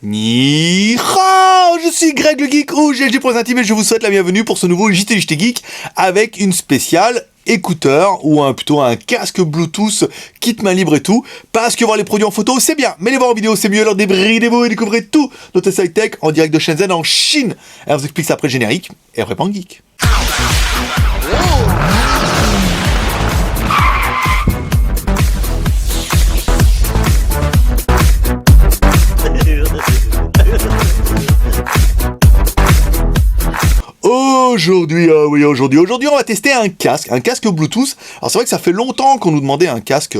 Ni hao, je suis Greg le Geek ou GLG pour les intimes et je vous souhaite la bienvenue pour ce nouveau JT du JT Geek avec une spéciale écouteur ou plutôt un casque Bluetooth kit main libre et tout, parce que voir les produits en photo c'est bien, mais les voir en vidéo c'est mieux, alors débridez-vous et découvrez tout notre high tech en direct de Shenzhen en Chine. Et on vous explique ça après le générique et après Pan Geek. Aujourd'hui, on va tester un casque Bluetooth. Alors c'est vrai que ça fait longtemps qu'on nous demandait un casque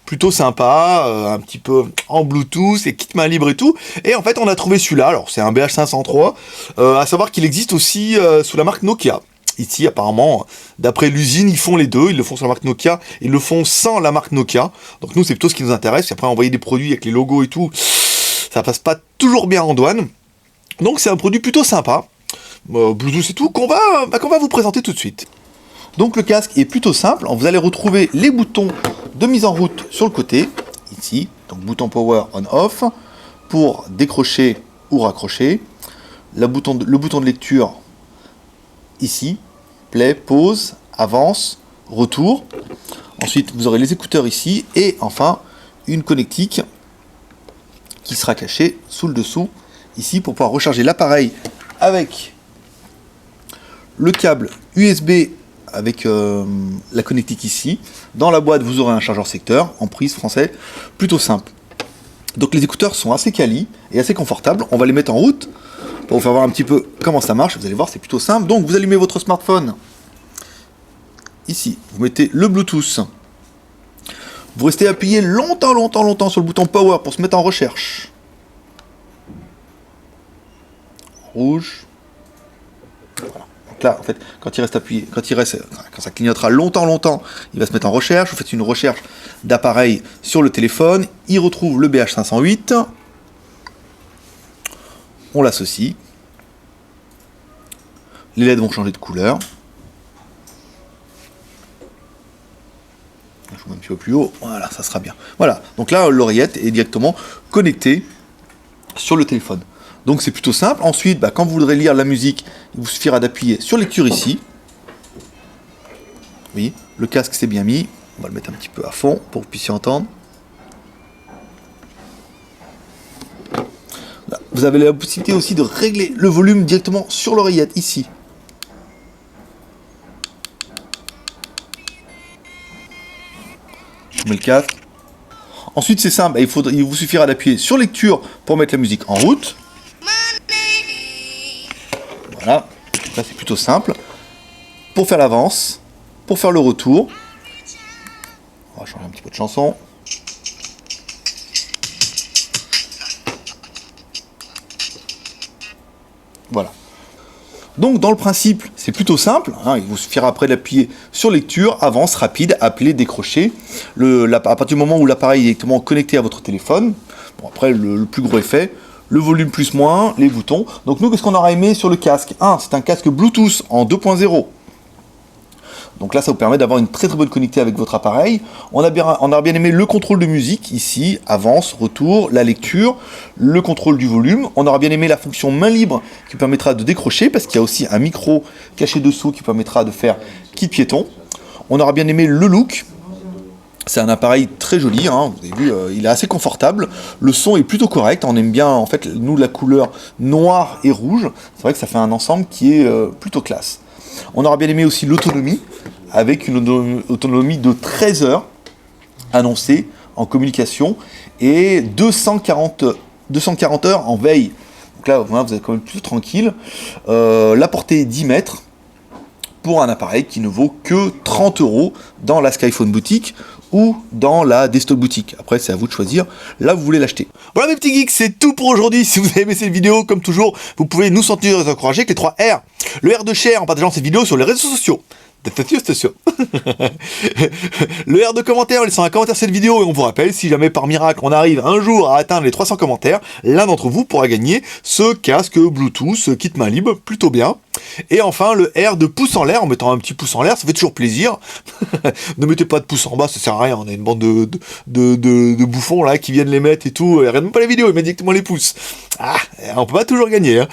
plutôt sympa, un petit peu en Bluetooth et kit main libre et tout. Et en fait, on a trouvé celui-là. Alors c'est un BH503. À savoir qu'il existe aussi sous la marque Nokia. Ici, apparemment, d'après l'usine, ils font les deux. Ils le font sur la marque Nokia, ils le font sans la marque Nokia. Donc nous, c'est plutôt ce qui nous intéresse. Et après, envoyer des produits avec les logos et tout, ça passe pas toujours bien en douane. Donc c'est un produit plutôt sympa. Bluetooth et tout, qu'on va vous présenter tout de suite. Donc le casque est plutôt simple, vous allez retrouver les boutons de mise en route sur le côté, ici, donc bouton power on-off, pour décrocher ou raccrocher, le bouton de lecture, ici, play, pause, avance, retour, ensuite vous aurez les écouteurs ici, et enfin, une connectique qui sera cachée sous le dessous, ici, pour pouvoir recharger l'appareil avec le câble USB avec la connectique ici. Dans la boîte, vous aurez un chargeur secteur en prise français, plutôt simple. Donc les écouteurs sont assez quali et assez confortables. On va les mettre en route pour vous faire voir un petit peu comment ça marche. Vous allez voir, c'est plutôt simple. Donc vous allumez votre smartphone. Ici, vous mettez le Bluetooth. Vous restez appuyé longtemps sur le bouton Power pour se mettre en recherche. Rouge. Voilà. Donc là, en fait, quand il reste appuyé, quand ça clignotera longtemps, il va se mettre en recherche. Vous faites une recherche d'appareil sur le téléphone. Il retrouve le BH508. On l'associe. Les LED vont changer de couleur. Je vous mets un petit peu plus haut. Voilà, ça sera bien. Voilà. Donc là, l'oreillette est directement connectée sur le téléphone. Donc c'est plutôt simple. Ensuite, quand vous voudrez lire la musique, il vous suffira d'appuyer sur lecture ici. Oui, le casque c'est bien mis. On va le mettre un petit peu à fond pour que vous puissiez entendre. Là, vous avez la possibilité aussi de régler le volume directement sur l'oreillette ici. Je mets le casque. Ensuite c'est simple, il vous suffira d'appuyer sur lecture pour mettre la musique en route. Voilà, là c'est plutôt simple. Pour faire l'avance, pour faire le retour, on va changer un petit peu de chanson. Voilà. Donc dans le principe, c'est plutôt simple, il vous suffira après d'appuyer sur lecture, avance, rapide, appeler, décrocher, à partir du moment où l'appareil est directement connecté à votre téléphone. Bon, après le plus gros effet, le volume plus moins, les boutons. Donc nous, qu'est-ce qu'on aura aimé sur le casque? C'est un casque Bluetooth en 2.0. Donc là, ça vous permet d'avoir une très bonne connectivité avec votre appareil. On a bien aimé le contrôle de musique, ici, avance, retour, la lecture, le contrôle du volume. On aura bien aimé la fonction main libre qui permettra de décrocher, parce qu'il y a aussi un micro caché dessous qui permettra de faire kit piéton. On aura bien aimé le look. C'est un appareil très joli, vous avez vu, il est assez confortable. Le son est plutôt correct, on aime bien, en fait, nous, la couleur noire et rouge. C'est vrai que ça fait un ensemble qui est plutôt classe. On aura bien aimé aussi l'autonomie, avec une autonomie de 13 heures annoncée en communication et 240 heures en veille. Donc là, vous êtes quand même plutôt tranquille. La portée est 10 mètres pour un appareil qui ne vaut que 30 € dans la Skyphone boutique ou dans la Desktop boutique. Après, c'est à vous de choisir. Là, vous voulez l'acheter. Voilà mes petits geeks, c'est tout pour aujourd'hui. Si vous avez aimé cette vidéo, comme toujours, vous pouvez nous sentir encourager avec les 3 R. Le R de share en partageant cette vidéo sur les réseaux sociaux. Le R de commentaire en laissant un commentaire sur cette vidéo, et on vous rappelle, si jamais par miracle on arrive un jour à atteindre les 300 commentaires, l'un d'entre vous pourra gagner ce casque Bluetooth kit main libre, plutôt bien. Et enfin, le R de pouce en l'air, en mettant un petit pouce en l'air, ça fait toujours plaisir. Ne mettez pas de pouce en bas, ça sert à rien. On a une bande de bouffons là qui viennent les mettre et tout. Regardez même pas les vidéos, ils mettent directement les pouces. Ah, on peut pas toujours gagner. Hein.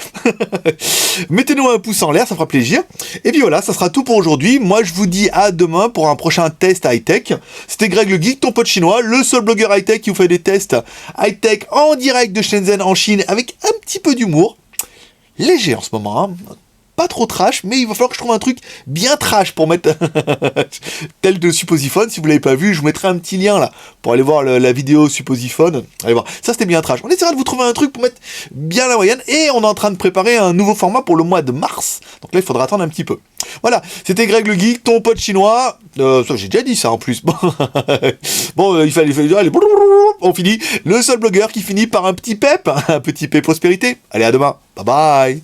Mettez-nous un pouce en l'air, ça fera plaisir. Et puis voilà, ça sera tout pour aujourd'hui. Moi, je vous dis à demain pour un prochain test high-tech. C'était Greg le Geek, ton pote chinois, le seul blogueur high-tech qui vous fait des tests high-tech en direct de Shenzhen en Chine avec un petit peu d'humour. Léger en ce moment, hein. Pas trop trash, mais il va falloir que je trouve un truc bien trash pour mettre tel de Supposiphone. Si vous l'avez pas vu, je vous mettrai un petit lien là pour aller voir la vidéo Supposiphone. Allez voir, ça c'était bien trash. On essaiera de vous trouver un truc pour mettre bien la moyenne et on est en train de préparer un nouveau format pour le mois de mars. Donc là, il faudra attendre un petit peu. Voilà, c'était Greg le Geek, ton pote chinois. Ça, j'ai déjà dit ça en plus. Bon, il fallait allez, on finit. Le seul blogueur qui finit par un petit pep prospérité. Allez, à demain. Bye bye.